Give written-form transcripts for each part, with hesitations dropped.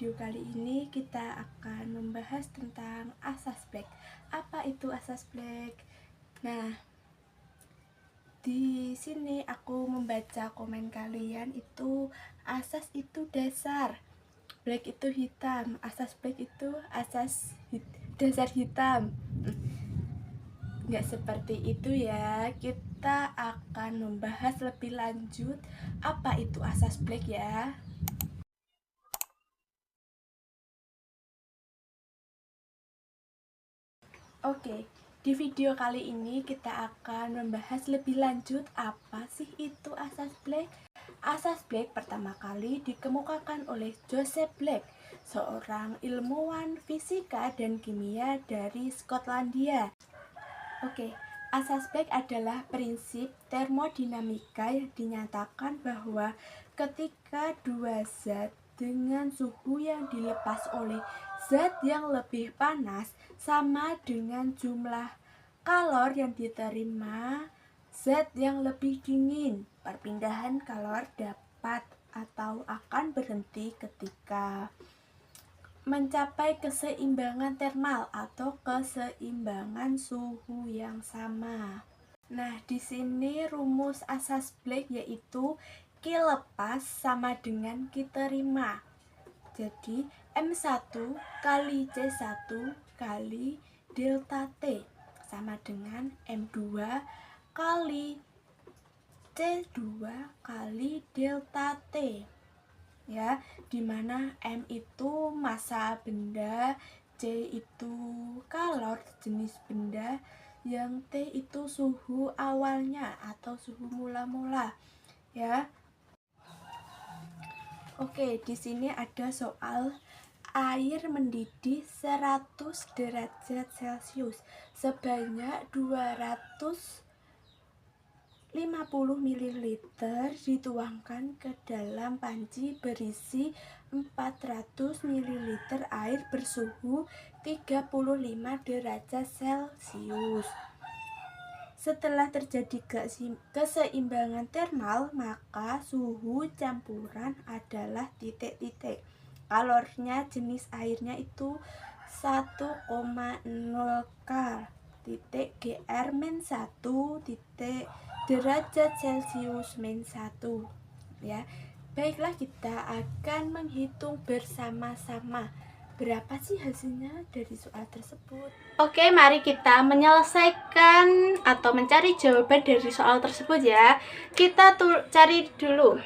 video kali ini kita akan membahas tentang asas black. Apa itu asas black? Nah, di sini aku membaca komen kalian itu asas itu dasar, black itu hitam, asas black itu dasar hitam. Nggak seperti itu ya. Kita akan membahas lebih lanjut apa itu asas black ya. Oke, di video kali ini kita akan membahas lebih lanjut apa sih itu asas Black. Asas Black pertama kali dikemukakan oleh Joseph Black, seorang ilmuwan fisika dan kimia dari Skotlandia. Oke, asas Black adalah prinsip termodinamika yang dinyatakan bahwa ketika dua zat dengan suhu yang dilepas oleh zat yang lebih panas sama dengan jumlah kalor yang diterima zat yang lebih dingin, perpindahan kalor dapat atau akan berhenti ketika mencapai keseimbangan termal atau keseimbangan suhu yang sama. Nah, di sini rumus asas Black yaitu Q lepas sama dengan Q terima. Jadi, M1 kali C1 kali delta T sama dengan M2 kali C2 kali delta T. Ya, dimana M itu massa benda, C itu kalor jenis benda, yang T itu suhu awalnya atau suhu mula-mula ya. Oke, di sini ada soal air mendidih 100 derajat Celcius sebanyak 250 ml dituangkan ke dalam panci berisi 400 ml air bersuhu 35 derajat Celcius. Setelah terjadi keseimbangan termal, maka suhu campuran adalah titik-titik. Kalornya jenis airnya itu 1,0 kal. Titik Gr-1 titik derajat Celcius -1 ya. Baiklah, kita akan menghitung bersama-sama berapa sih hasilnya dari soal tersebut. Oke, mari kita menyelesaikan atau mencari jawaban dari soal tersebut ya. Kita cari dulu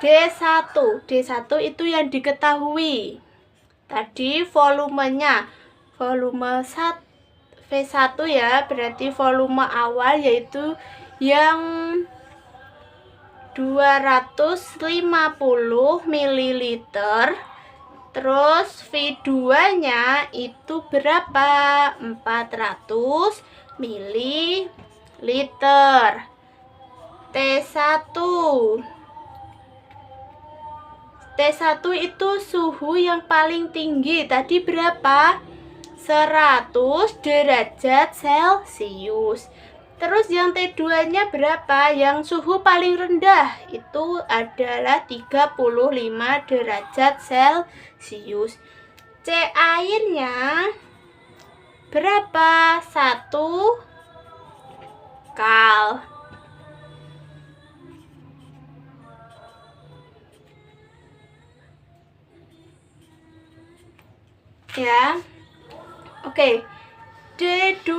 D1. D1 itu yang diketahui. Tadi volumenya, volume V1 ya, berarti volume awal yaitu yang 250 ml. Terus V2 nya itu berapa? 400 ml. T1 itu suhu yang paling tinggi. Tadi berapa? 100 derajat Celcius. Terus yang T2 nya berapa? Yang suhu paling rendah itu adalah 35 derajat Celcius. C airnya berapa? 1 kal. Ya. Oke. D2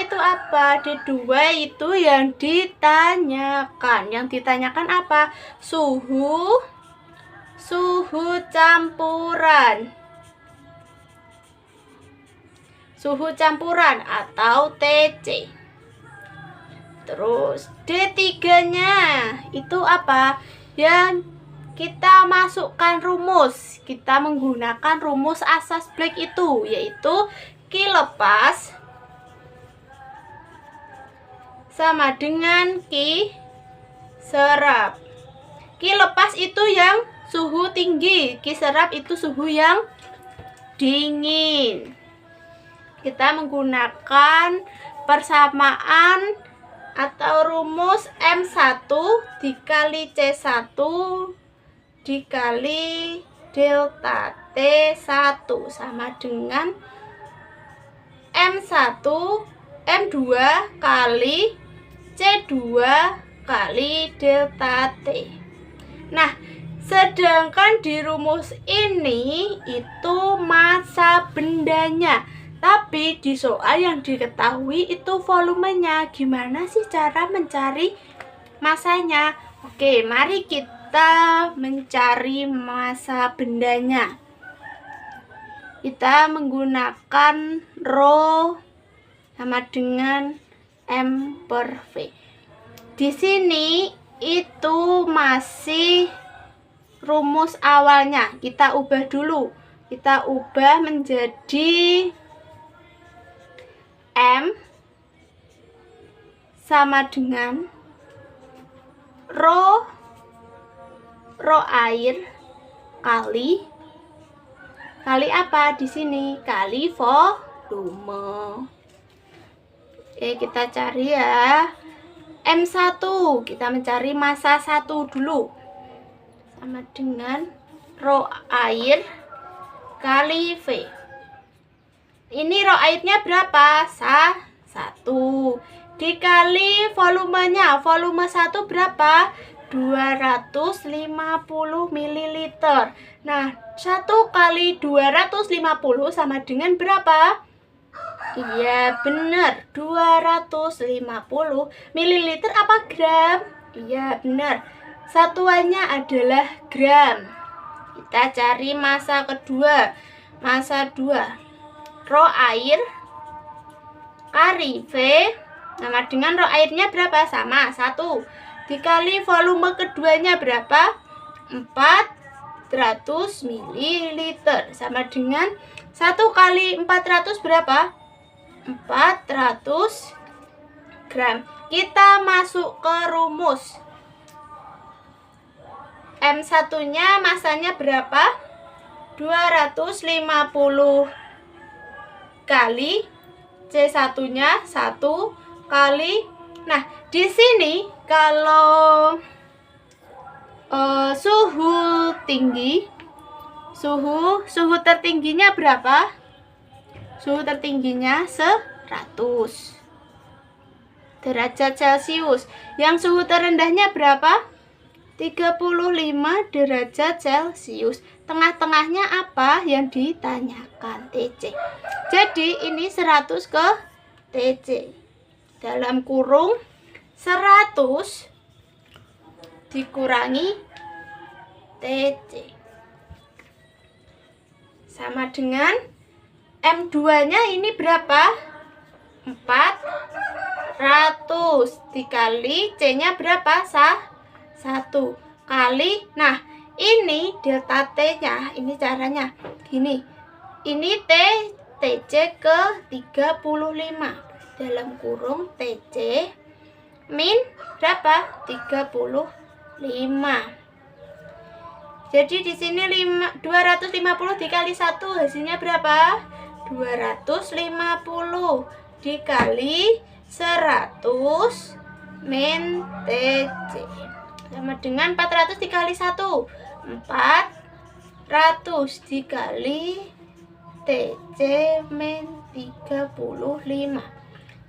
itu apa? D2 itu yang ditanyakan. Yang ditanyakan apa? Suhu campuran. Suhu campuran atau TC. Terus D3-nya itu apa? Yang kita masukkan rumus. Kita menggunakan rumus asas Black itu, yaitu Q lepas sama dengan Q serap. Q lepas itu yang suhu tinggi, Q serap itu suhu yang dingin. Kita menggunakan persamaan atau rumus M1 dikali C1 dikali delta T1 sama dengan M1 M2 kali C2 kali delta T. Nah, sedangkan di rumus ini itu massa bendanya, tapi di soal yang diketahui itu volumenya. Gimana sih cara mencari massanya? Oke, mari kita mencari massa bendanya. Kita menggunakan rho sama dengan M per V. Di sini itu masih rumus awalnya. Kita ubah dulu. Kita ubah menjadi M sama dengan rho air kali apa di sini? Kali volume. Oke, kita cari ya. M1, kita mencari massa 1 dulu. Sama dengan rho air kali V. Ini rho airnya berapa? 1. Dikali volumenya. Volume 1 berapa? 250 ml. Nah, 1 kali 250 sama dengan berapa? Iya, benar. 250 ml apa gram? Iya, benar. Satuannya adalah gram. Kita cari massa kedua. Massa 2. Rho air kali V sama dengan rho airnya berapa? Sama, 1. Dikali volume keduanya berapa? 400 ml. Sama dengan 1 kali 400 berapa? 400 gram. Kita masuk ke rumus. M1 nya massanya berapa? 250 kali C1 nya 1 kali. Nah, di sini kalau suhu tinggi, suhu tertingginya berapa? Suhu tertingginya 100 derajat Celcius. Yang suhu terendahnya berapa? 35 derajat Celcius. Tengah-tengahnya apa yang ditanyakan? TC. Jadi ini 100 ke TC. Dalam kurung 100 dikurangi TC. Sama dengan M2-nya ini berapa? 400 dikali C-nya berapa? 1 kali. Nah, ini delta T-nya. Ini caranya gini. Ini TC ke 35 dalam kurung TC min berapa? 35. Jadi di sini 250 dikali 1 hasilnya berapa? 250 dikali 100 min TC sama dengan 400 dikali 1, 400 dikali TC min 35.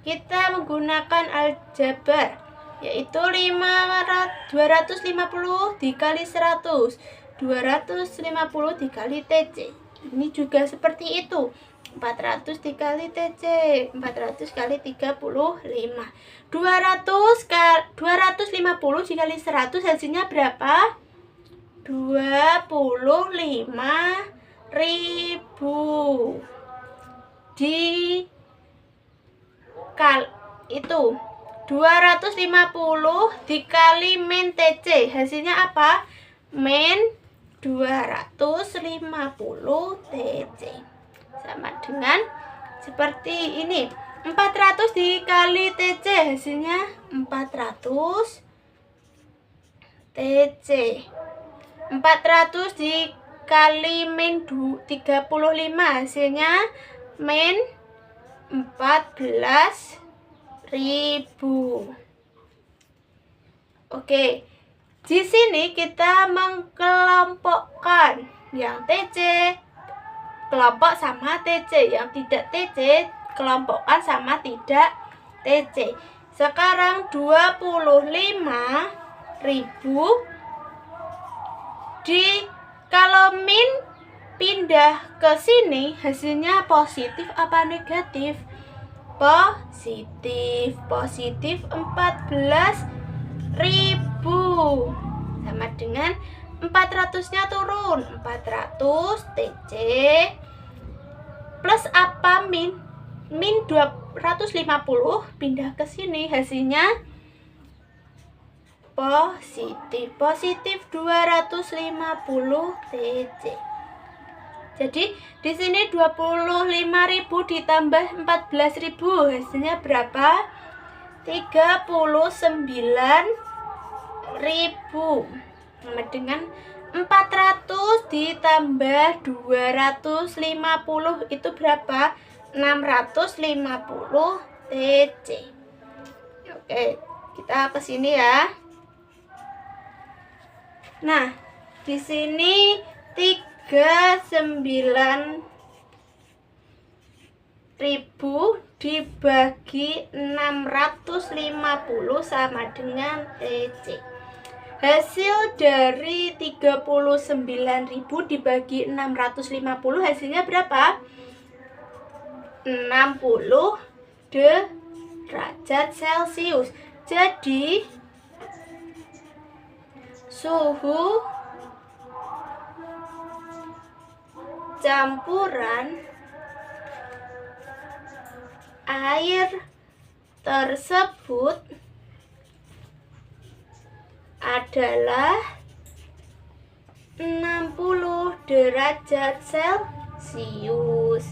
Kita menggunakan aljabar, yaitu 250 dikali 100, 250 dikali TC. Ini juga seperti itu. 400 dikali TC, 400 kali 35. 250 dikali 100 hasilnya berapa? 25.000. Itu 250 dikali min TC hasilnya apa? Min 250 TC sama dengan seperti ini. 400 dikali TC hasilnya 400 TC. 400 dikali min 35 hasilnya min 14.000. Oke. Di sini kita mengkelompokkan yang TC kelompok sama TC, yang tidak TC kelompokkan sama tidak TC. Sekarang 25.000 kalau min pindah ke sini hasilnya positif apa negatif? Positif. Positif 14.000 sama dengan 400-nya turun, 400 TC plus apa min? Min 250 pindah ke sini hasilnya positif. Positif 250 TC. Jadi di sini 25.000 ditambah 14.000 hasilnya berapa? 39.000. Sama dengan 400 ditambah 250 itu berapa? 650 TC. Oke, kita ke sini ya. Nah, di sini 39.000 dibagi 650 sama dengan TC. Hasil dari 39.000 dibagi 650 hasilnya berapa? 60 derajat Celcius. Jadi suhu campuran air tersebut adalah 60 derajat Celcius.